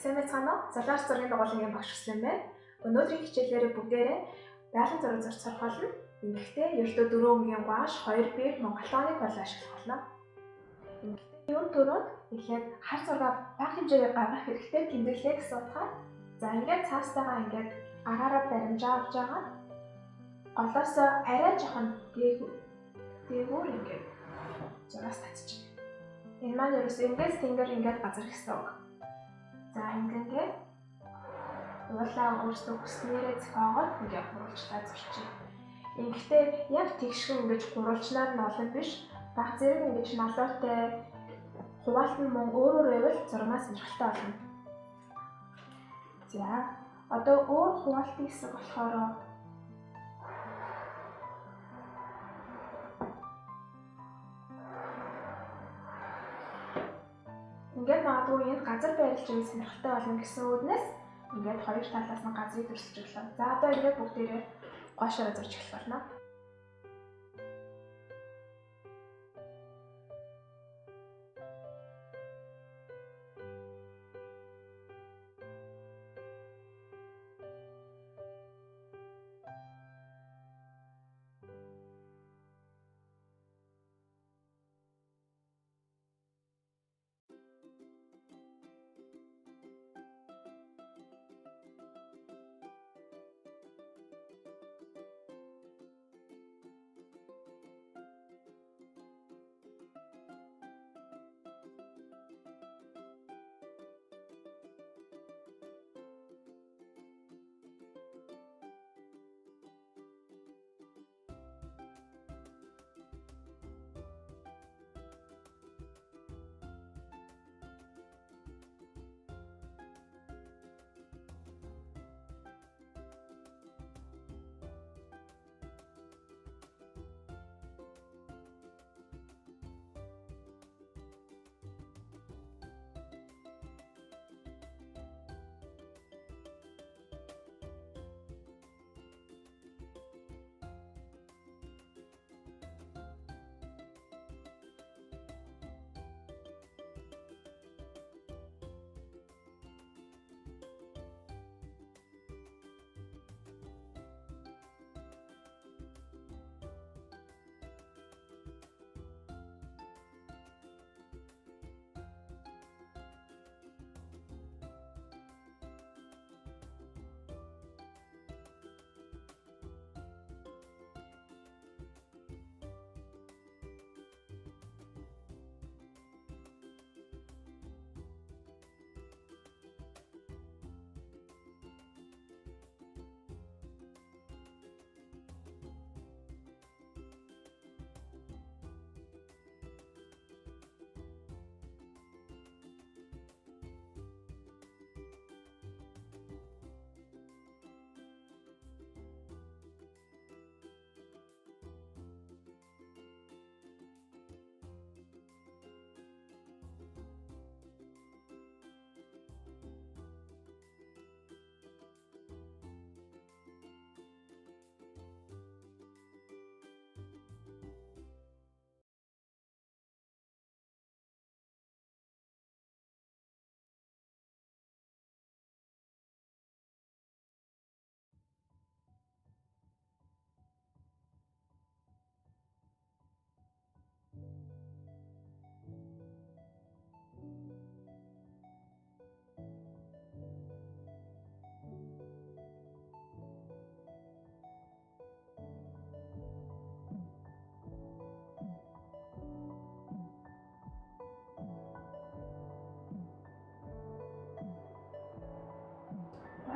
Сайн байцгаана уу? Золиос зургийн дугуулгын багш гэсэн юм байна. Өнөөдрийн хичээлээр бүгдээрээ байгалийн зураг зурж сурах болно. Ингэхдээ ердөө 4 өнгийн гуаш 2 бие Монголооны пол ашиглах болно. Ингэхдээ юун төрөнд эхлээд хар зураг бага хэмжээгээр гаргах хэрэгтэй тэмдэглэе гэсэн утгаар за ингээд цаастайгаа ингээд агаараа баримжаа авч байгаа. Голоосоо арай жоохон дээгүүр ингээд зураас татчих. Энэ маань ерөөсөө ингээс тэнгэр ингээд газар гэсэн үг. За ингэнгээ уулаа өөрсдөө хүснээрээ зохиогоод ингээд гурвалжлаа зурчих. Ингэхдээ яг тэгшгэн ингэж гурвалжлаар нь олон биш. Баг зэрэг ингэж налуутай хуваалт нь мөн өөр байвал зурмаа сонирхолтой болно. За одоо өөр хуваалтын хэсэг болохоор ингээд магадгүй энд газар байрлаж байгаа сонирхолтой болно гэсэн үднээс ингээд хоёр талаас нь газрыг төрсөж өглөө. За одоо ингээд бүгдээрээ гоошороо зурж эхлэх болно.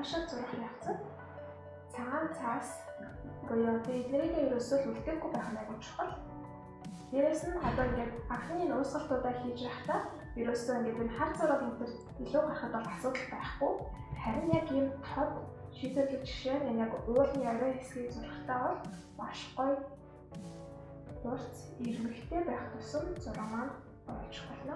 Гоошоо зурах явцад цагаан цаас буюу эднэрийг ерөөсөө үлдээхгүй байх нь айгүй чухал. Дээрээс нь одоо ингээд анхны нуусгалтуудаа хийж байхдаа ерөөсөө ингээд энэ хар зураг энэ илүү гарахад бол асуудал байхгүй. Харин яг ийм тод шийдвэрлэх жишээ нь яг уулын яруу хэсгийг зурхтаа бол маш гоё урт ирмэгтэй байх тусам зураг маань болж болно.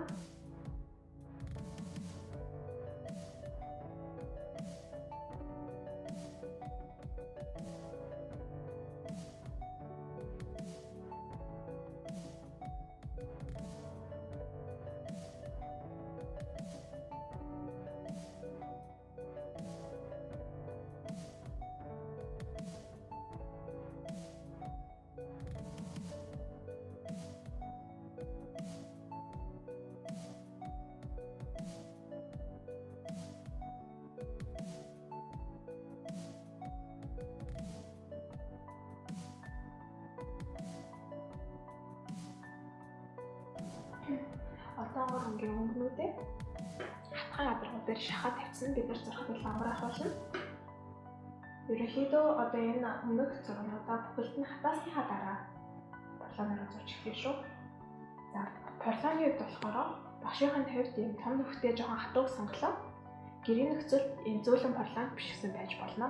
Одоогоор ингээ өнгөнүүдээ хатхан гадаргууд дээр шахаад тавьсан бид нар зурхад л амраах болно. Ерөнхийдөө одоо энэ өмнөх зургуудаа бүгд нь хатаасныхаа дараа порлоноор зурж эхлэв шүү. За порлоны үед болохоор багшийн хувьд юм том нөхтэй жоохон хатууг сонголоо. Гэрийн нөхцөлд энэ зөөлөн порлон биш гэсэн байж болно.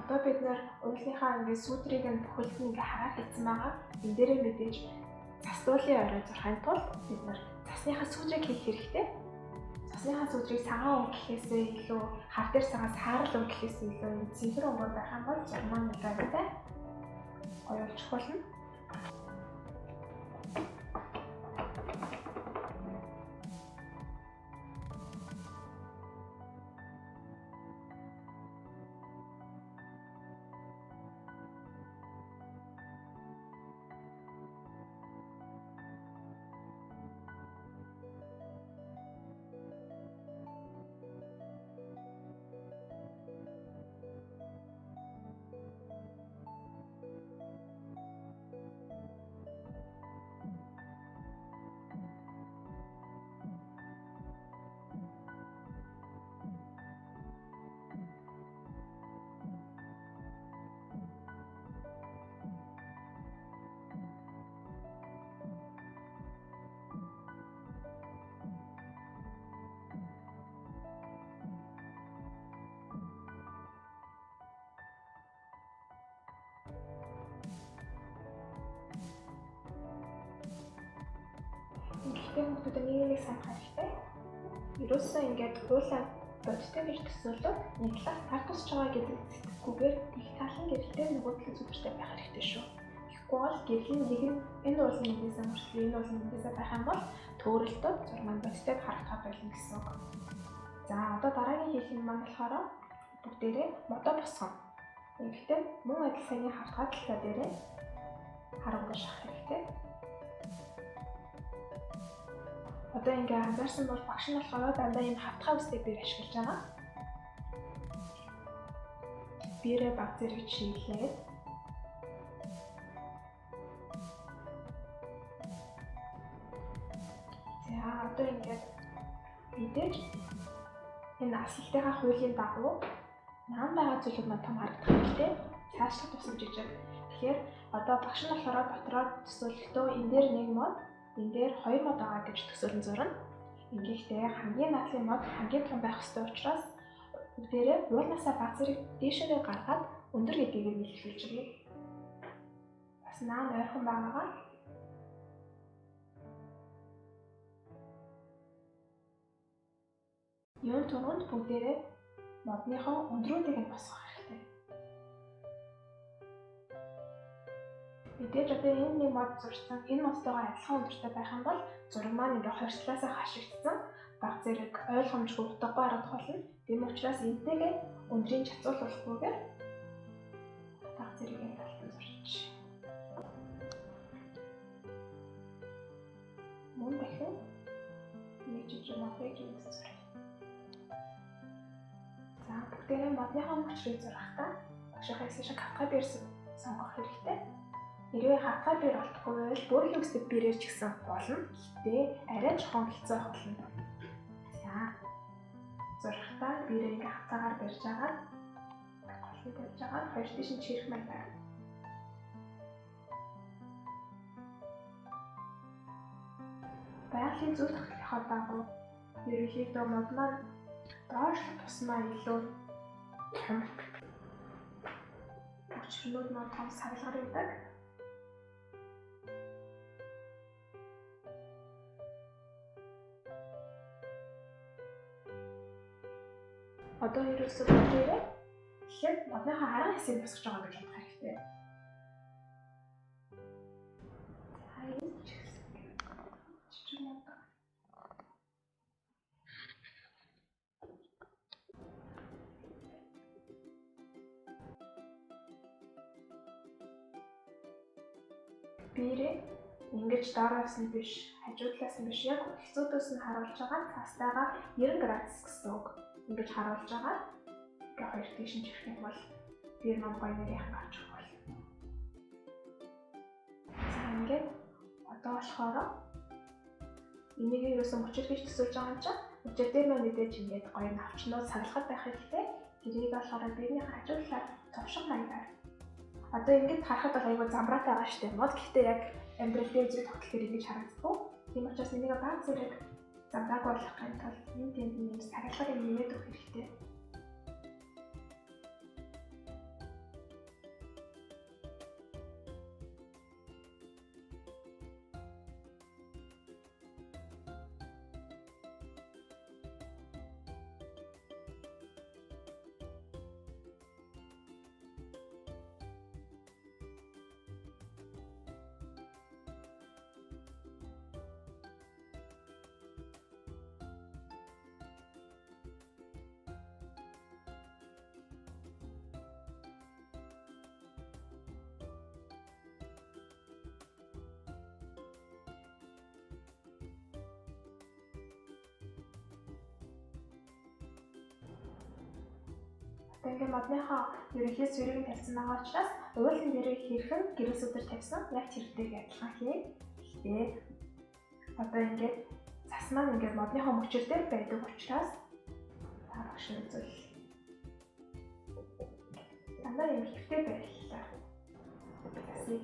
Одоо бид нэр уулынхаа ингээ сүудрийг нь бүхэлд нь ингээ хараад хэлсэн байгаа. Энэ дээрээ мэдээж цастуулын орой зурхайн тулд бид нэр цасныхаа сүудрийг хийх хэрэгтэй. Цасныхаа сүудрийг цагаан өнгөлөхөөсөө илүү хар дээр цагаас хаарал өнгөлөхөөсөө илүү цэвэр өнгөөр байх юм бол зурмаа нэлээдтэй оюулчих болно. Гэхдээ хүмүүсд нэг санах хэрэгтэй. Ерөөсөө ингээд хуулаа бодтой гэж төсөөлөд нэг талаас тар тусч байгаа гэдэг сэтгэхгүйгээр их талын гэрэлтэй нөгөө талын зүгтэртэй байх хэрэгтэй шүү. Тэгэхгүй бол гэрлийн нэг нь энэ уул нь нэгээс мөрчлөө энэ уул нь нэгээс байх юм бол төөрөлтөд зурмаа бодтой харагдах байлна гэсэн үг. За одоо дараагийн хийх юм маань болохоор бүгдээрээ модоо босгоно. Гэхдээ мөн адил саяны хавтгай талтай дээрээ харангуй шахах хэрэгтэй. Одоо ингээ анзаарсан бол багш нь болохоор дандаа энэ хавтгай үстэй биер ашиглаж байгаа. Биерээ баг зэрэг чиглээд за одоо ингээд мэдээж энэ асалтайгаа хуулийн дагуу наан байгаа зүйлүүд маань том харагдах хэрэгтэй. Цаашлах тусам жижиг. Тэгэхээр одоо багш нь болохоор дотроо төсөөлөхдөө энэ дээр нэг мод энэ дээр 2 мод байгаа гэж төсөөлөн зурна. Ингэхдээ хамгийн наадмын мод хамгийн том байх ёстой учраас бүгдээрээ уулнасаа баг зэрэг дээшээ гаргаад өндөр гэдгийг нь илэрхийлж өгье. Бас наан ойрхон байгаагаа юун түрүүнд бүгдээрээ модныхоо өндрүүдийг нь босгох хэрэгтэй. Мэдээж одоо энэ нэг мод зурсан энэ модтойгоо адилхан өндөртэй байх юм бол зураг маань ингээ хорслоосоо хашигдсан баг зэрэг ойлгомжгүй утгагүй харагдах болно. Тийм учраас энтэйгээ өндрийн чацуулахгүйгээр баг зэрэг энэ талд зурчих. Мөн дахин нэг жижиг модыг зурх. За бүгдээрээ модныхоо мөчрийг зурхтаа багшийнхаа шиг хавтгай биер сонгох хэрэгтэй. Хэрвээ хавтгай биер олдохгүй бол бүрийн үстэй биерээр ч гэсэн болно. Гэхдээ арай жоохон хэцүү болно. За зурхтаа биерээ ингээ хавтгайгаар барьж агаад голыг барьж агаад хоёр тийш нь чирэх маань байна. Байгалийн зүйл тогтолцохоо дагуу ерөнхийдөө мод маань доош тусмаа илүү том өчрнүүд маань том саргалгаар байдаг. Одоо ерөөсөө бүгдээрээ тэгэхээр модныхаа хараа хэсгийг босгож байгаа гэж бодох хэрэгтэй. Биерээ ингэж доороос нь биш, хажуудлаас нь биш яг хэцүүдөөс нь харуулж байгаа цаастайгаа 90 градус гэсэн үг. Ингэж харуулж байгаа. Ингээ хоёр тийш нь чихэх юм бол бие мангой нэрийнх нь гарч ирэх болно. За ингээд одоо болохоор энийг ерөөсөн мөчөр гэж төсөөлж байгаа юм чинь мөчөр дээр маа мэдээж ингээд гоё навчнууд сагалахад байх хэрэгтэй. Тэрийг болохоор биений хажуулаар товшин маягаар. Одоо ингээд харахад бол айгүй замбраатай байгаа шүү дээ. Мод гэхдээ яг амьдрал дээр зүйл тогтолцоор ингэж харагддаг. Тийм учраас энийг баг зэрэг замбрааг болгохын тулд энэ тэнд юм сагалахыг нэмээд өгөх хэрэгтэй. Ингээд модныхоо ерөнхий сүрийг тавьсан байгаа учраас уулын дээрээ хэрхэн гэрээс өдөр тавьсан яг тэртэйг адилхан хий. Гэхдээ одоо ингээд цас маань ингээд модныхоо мөчөр дээр байдаг учраас та багш үзвэл дандаа юм хэрэгтэй байлаа. Цасыг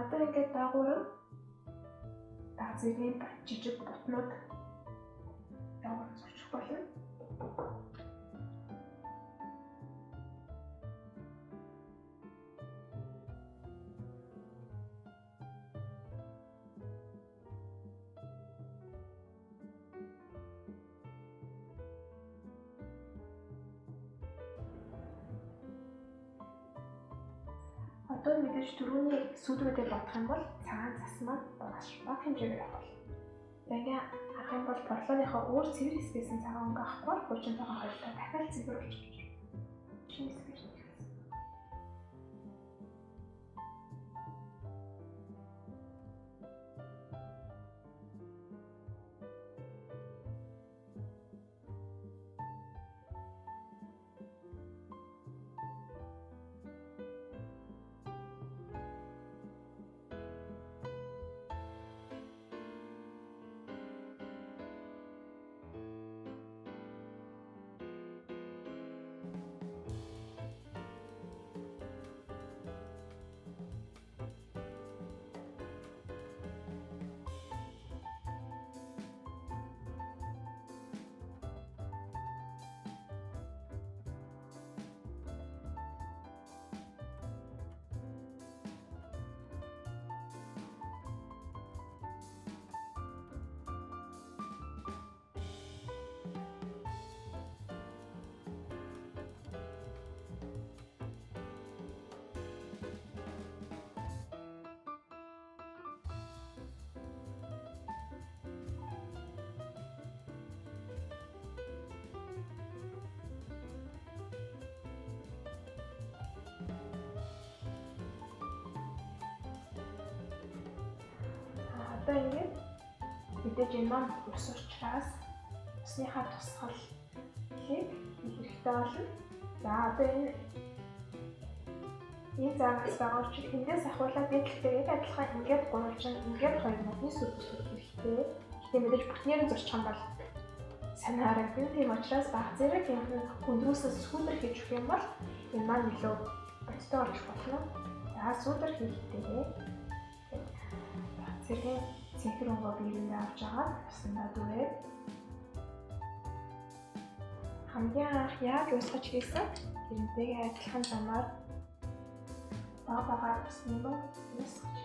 одоо ингээд дагуур дазгийн жижиг бутнууд дагуур зурчих болно. Одоо мэдээж түрүүний сүүдрүүдээ бодох юм бол цагаан цас маань маш бага хэмжээгээр авах. Ингээ харах юм бол борлооныхоо өөр цэвэр хэсгээс нь цагаан өнгө авахгүй бол 35 хоёртой дахиад цэвэр болчих. Шинэ хэсгээр. Одоо ингээд мэдээж энэ маань ус учраас усныхаа тусгал хийх хэрэгтэй болно. За одоо энэ загас байгаа учраас эндээс ахуулаад дээдлэхээр яг адилхан ингээд гурвалжин ингээд хоёр модны сүрдүүлэх хэрэгтэй. Гэхдээ мэдээж бүтнээр нь зурчих юм бол сайн харагдана. Тийм учраас баг зэрэг юм өндрөөсөө сүүдэр хийж өгөх юм бол энэ маань илүү бодтой болж болно. За сүүдэр хийхдээ зэрэг цэнхэр өнгөө биерэндээ авч агаад уснаа дүүрээд хамгийн анх яаж усгаж хийсэн тэрнтэйгээ адилхан замаар бага усны руу нисгэж.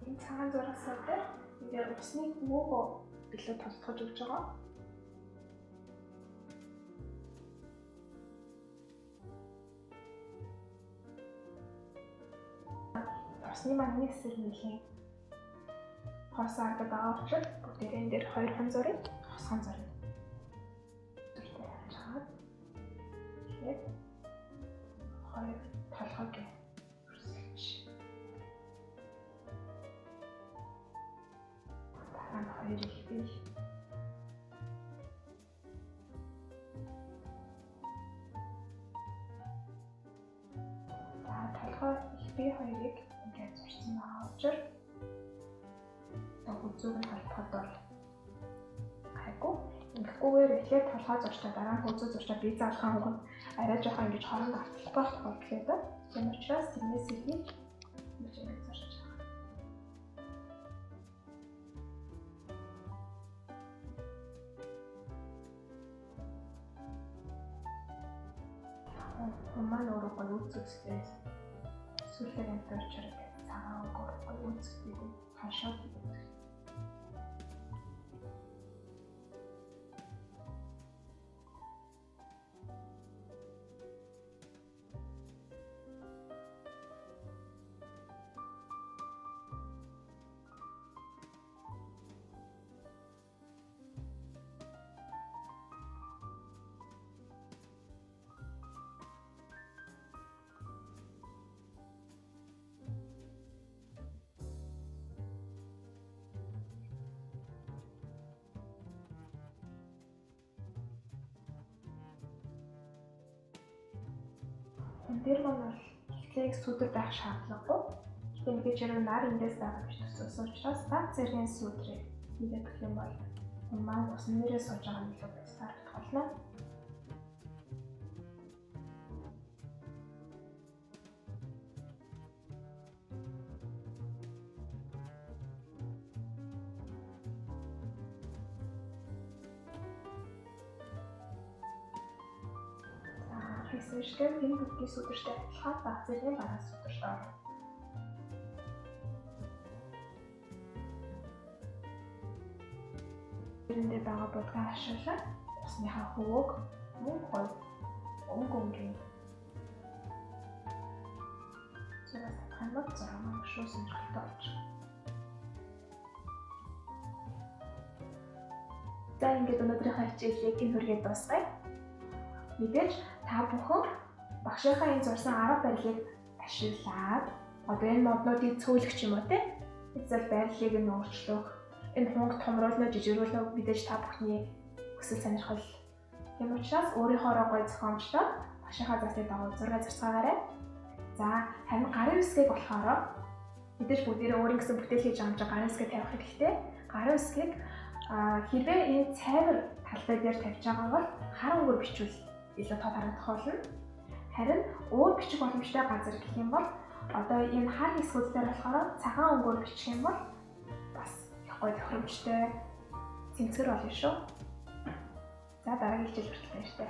Энэ цагаан зурагсаа дээр ингээд усны өвөөгөө билүү толтгож өгч байгаа. Усны маань нэсэр нэлийн хос аргад байгаа учраас бүгдээрээ энэ дээр 2 хон зураг, хосхон зураг. Зүртэй явж байгаа. Тэгээд 2 толгойг үрсэлж. Дараа нь 2 их бий. За толгой их бий хоёрыг ингээд зурсан байгаа учраас үзүүг нь халтахад бол гайгүй. Ингэхгүйгээр эхлээд толгой зурчаа дараа нь үзүү зурчаа бие заалхаа хөнгөн арай жоохон ингэж хооронд автах байх тохиолдолд тийм учраас тэрнээс ихийг ингэж зурч байгаа. Маань өөрөө гоё үзүүлсэн. Сүлээр амтарчаар цагаан өнгөөр гоё үзүүлсэн. Хашаад энэ дээр маань бол эхлээд сүдэр байх шаардлагагүй. Гэхдээ нэг жирийн нар эндээс байгаа гэж төсөөсөн учраас баг зэргийн сүдрийг хийгээд гэх юм бол маань ус нэрээ сууж байгаа нь илүү байсаар болно. Хэсэгчдээ энэ бүхний сүдэртэй адилхан баг зэргийн бараа сүдэрт орно. Эндээ байгаа бодгоо ашиглаад усныхаа хөвөөг мөн гой өнгөнгийн зураг ханаад зураг шүү сонирхолтой болж байна. За ингээд өнөөдрийнхөө хичээлийг энэ хүргээд дуусгая. Мэдээж та бүхэн багшийнхаа энэ зурсан арга барилыг ашиглаад одоо энэ моднуудыг цөөлөх ч юм уу те эсвэл байрлалыг нь өөрчлөх энэ хоног томруулна жижигрүүлнэ мэдээж та бүхний хүсэл сонирхол. Тийм учраас өөрийнхөө гой зохиомжтой багшийнхаа застыг дагуу зураг зарцгаагаарай. За харин гарын үсгийг болохоор мэдээж бүгдээрээ өөрийн гэсэн бүтээл хийж амжиж гарын үсгээ тавих хэрэгтэй. Гарын үсгийг хэрвээ энэ цайвар талбай дээр тавьж байгаа бол хар өнгөөр бичвэл илүү тод харагдах болно. Харин өөр бичих боломжтой газар гэх юм бол одоо энэ хар хэсгүүд дээр болохоор цагаан өнгөөр бичих юм бол бас их гоё тохиромжтой цэмцгэр болно шүү. За дараагийн хичээл хүртэл баяртай.